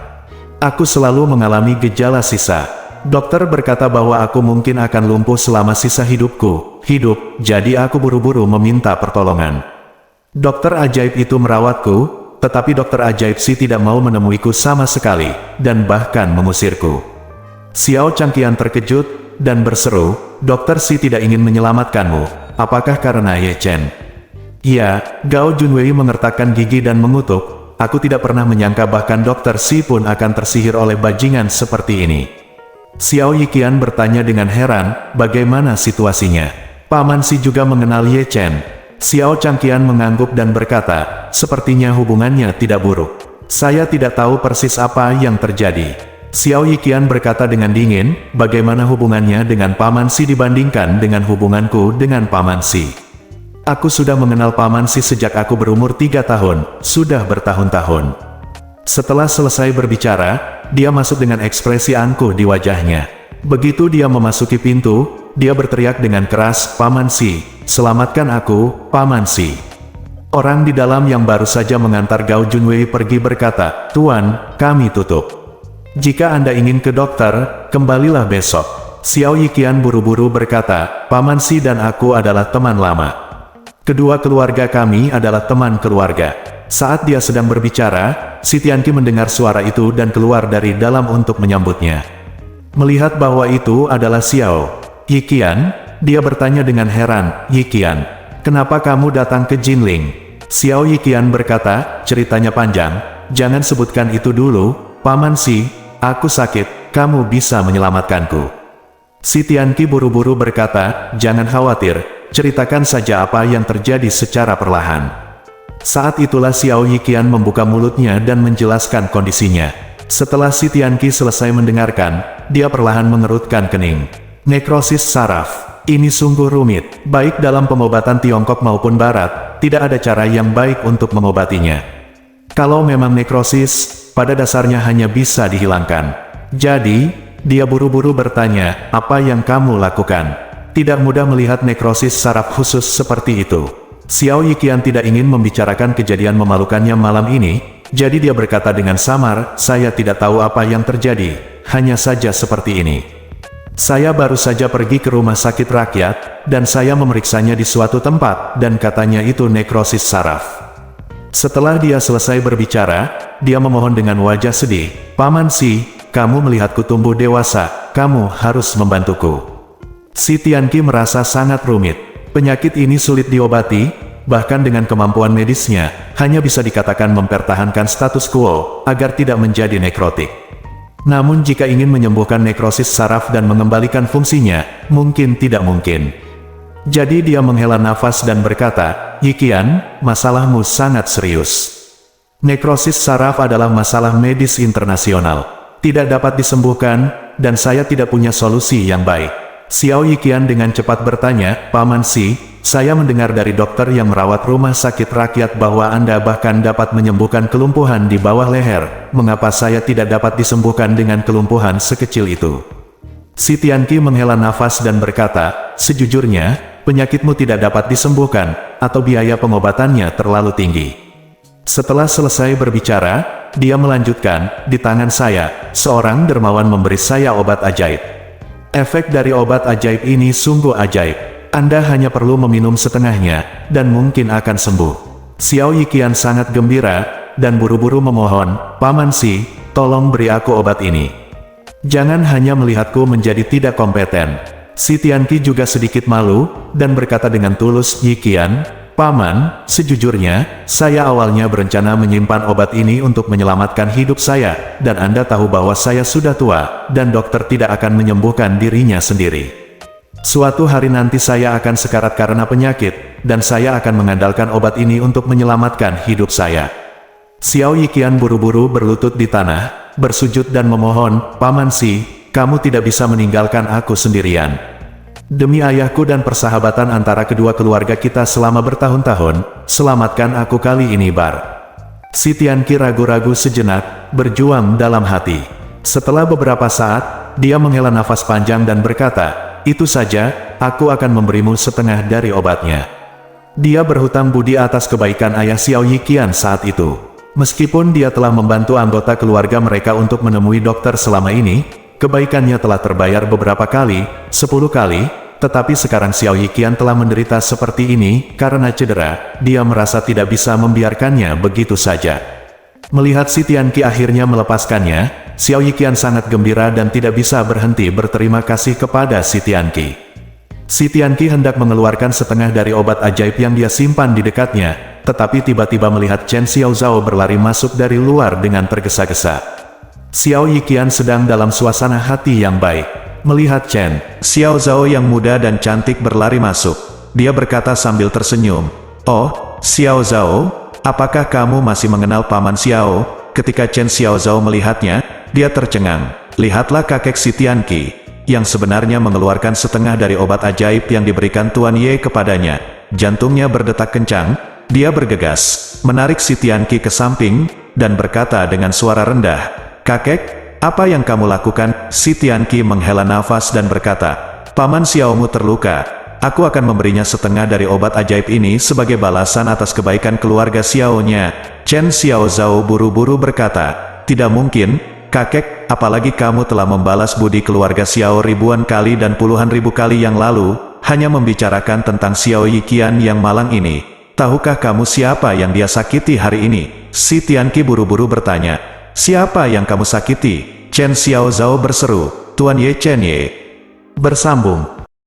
Aku selalu mengalami gejala sisa. Dokter berkata bahwa aku mungkin akan lumpuh selama sisa hidupku. Jadi aku buru-buru meminta pertolongan. Dokter ajaib itu merawatku, tetapi dokter ajaib Si tidak mau menemuiku sama sekali, dan bahkan mengusirku. Xiao Changqian terkejut, dan berseru, Dokter Si tidak ingin menyelamatkanmu, apakah karena Ye Chen? Iya, Gao Junwei mengertakkan gigi dan mengutuk, aku tidak pernah menyangka bahkan Dokter Si pun akan tersihir oleh bajingan seperti ini. Xiao Yiqian bertanya dengan heran, bagaimana situasinya? Paman Si juga mengenal Ye Chen. Xiao Changqian mengangguk dan berkata, sepertinya hubungannya tidak buruk. Saya tidak tahu persis apa yang terjadi. Xiao Yiqian berkata dengan dingin, bagaimana hubungannya dengan Paman Si dibandingkan dengan hubunganku dengan Paman Si? Aku sudah mengenal Paman Si sejak aku berumur 3 tahun, sudah bertahun-tahun. Setelah selesai berbicara, dia masuk dengan ekspresi angkuh di wajahnya. Begitu dia memasuki pintu, dia berteriak dengan keras, Paman Si, selamatkan aku, Paman Si. Orang di dalam yang baru saja mengantar Gao Junwei pergi berkata, Tuan, kami tutup. Jika Anda ingin ke dokter, kembalilah besok. Xiao Yiqian buru-buru berkata, Paman Si dan aku adalah teman lama. Kedua keluarga kami adalah teman keluarga. Saat dia sedang berbicara, Si Tianqi mendengar suara itu dan keluar dari dalam untuk menyambutnya. Melihat bahwa itu adalah Xiao Yiqian, dia bertanya dengan heran, Yiqian, kenapa kamu datang ke Jinling? Xiao Yiqian berkata, ceritanya panjang, jangan sebutkan itu dulu, Paman Si, aku sakit, kamu bisa menyelamatkanku. Si Tianqi buru-buru berkata, jangan khawatir, ceritakan saja apa yang terjadi secara perlahan. Saat itulah Xiao Yiqian membuka mulutnya dan menjelaskan kondisinya. Setelah Si Tianqi selesai mendengarkan, dia perlahan mengerutkan kening. Nekrosis saraf. Ini sungguh rumit, baik dalam pengobatan Tiongkok maupun Barat, tidak ada cara yang baik untuk mengobatinya. Kalau memang nekrosis, pada dasarnya hanya bisa dihilangkan. Jadi, dia buru-buru bertanya, apa yang kamu lakukan? Tidak mudah melihat nekrosis saraf khusus seperti itu. Xiao Yiqian tidak ingin membicarakan kejadian memalukannya malam ini, jadi dia berkata dengan samar, saya tidak tahu apa yang terjadi, hanya saja seperti ini. Saya baru saja pergi ke rumah sakit rakyat, dan saya memeriksanya di suatu tempat, dan katanya itu nekrosis saraf. Setelah dia selesai berbicara, dia memohon dengan wajah sedih, Paman Si, kamu melihatku tumbuh dewasa, kamu harus membantuku. Si Tianqi merasa sangat rumit. Penyakit ini sulit diobati, bahkan dengan kemampuan medisnya, hanya bisa dikatakan mempertahankan status quo, agar tidak menjadi nekrotik. Namun jika ingin menyembuhkan nekrosis saraf dan mengembalikan fungsinya, mungkin tidak mungkin. Jadi dia menghela nafas dan berkata, Yiqian, masalahmu sangat serius. Nekrosis saraf adalah masalah medis internasional. Tidak dapat disembuhkan, dan saya tidak punya solusi yang baik. Xiao Yiqian dengan cepat bertanya, Paman Si, saya mendengar dari dokter yang merawat rumah sakit rakyat bahwa Anda bahkan dapat menyembuhkan kelumpuhan di bawah leher. Mengapa saya tidak dapat disembuhkan dengan kelumpuhan sekecil itu? Si Tianqi menghela nafas dan berkata, sejujurnya, penyakitmu tidak dapat disembuhkan, atau biaya pengobatannya terlalu tinggi. Setelah selesai berbicara, dia melanjutkan, di tangan saya, seorang dermawan memberi saya obat ajaib. Efek dari obat ajaib ini sungguh ajaib. Anda hanya perlu meminum setengahnya, dan mungkin akan sembuh. Xiao Yiqian sangat gembira, dan buru-buru memohon, Paman Si, tolong beri aku obat ini. Jangan hanya melihatku menjadi tidak kompeten. Si Tianqi juga sedikit malu, dan berkata dengan tulus, Yiqian, Paman, sejujurnya, saya awalnya berencana menyimpan obat ini untuk menyelamatkan hidup saya, dan Anda tahu bahwa saya sudah tua, dan dokter tidak akan menyembuhkan dirinya sendiri. Suatu hari nanti saya akan sekarat karena penyakit, dan saya akan mengandalkan obat ini untuk menyelamatkan hidup saya. Xiao Yiqian buru-buru berlutut di tanah, bersujud dan memohon, Paman Si, kamu tidak bisa meninggalkan aku sendirian. Demi ayahku dan persahabatan antara kedua keluarga kita selama bertahun-tahun, selamatkan aku kali ini Bar. Si Tianqi ragu-ragu sejenak, berjuang dalam hati. Setelah beberapa saat, dia menghela nafas panjang dan berkata, itu saja, aku akan memberimu setengah dari obatnya. Dia berhutang budi atas kebaikan ayah Xiao Yiqian saat itu. Meskipun dia telah membantu anggota keluarga mereka untuk menemui dokter selama ini, kebaikannya telah terbayar beberapa kali, 10 kali, tetapi sekarang Xiao Yiqian telah menderita seperti ini, karena cedera, dia merasa tidak bisa membiarkannya begitu saja. Melihat si Tianqi akhirnya melepaskannya, Xiao Yiqian sangat gembira dan tidak bisa berhenti berterima kasih kepada si Tianqi. Si Tianqi hendak mengeluarkan setengah dari obat ajaib yang dia simpan di dekatnya, tetapi tiba-tiba melihat Chen Xiaozhao berlari masuk dari luar dengan tergesa-gesa. Xiao Yiqian sedang dalam suasana hati yang baik. Melihat Chen Xiaozhao yang muda dan cantik berlari masuk, dia berkata sambil tersenyum, Oh, Xiaozhao, apakah kamu masih mengenal Paman Xiao? Ketika Chen Xiaozhao melihatnya, dia tercengang. Lihatlah kakek si Tianqi, yang sebenarnya mengeluarkan setengah dari obat ajaib yang diberikan Tuan Ye kepadanya. Jantungnya berdetak kencang, dia bergegas, menarik si Tianqi ke samping, dan berkata dengan suara rendah, Kakek, apa yang kamu lakukan? Si Tianqi menghela nafas dan berkata, Paman Xiaomu terluka. Aku akan memberinya setengah dari obat ajaib ini sebagai balasan atas kebaikan keluarga Xiao-nya. Chen Xiaozhao buru-buru berkata, Tidak mungkin, kakek, apalagi kamu telah membalas budi keluarga Xiao ribuan kali dan puluhan ribu kali yang lalu, hanya membicarakan tentang Xiao Yiqian yang malang ini. Tahukah kamu siapa yang dia sakiti hari ini? Si Tianqi buru-buru bertanya, Siapa yang kamu sakiti? Chen Xiaozhao berseru, Tuan Ye Chen Ye. Bersambung.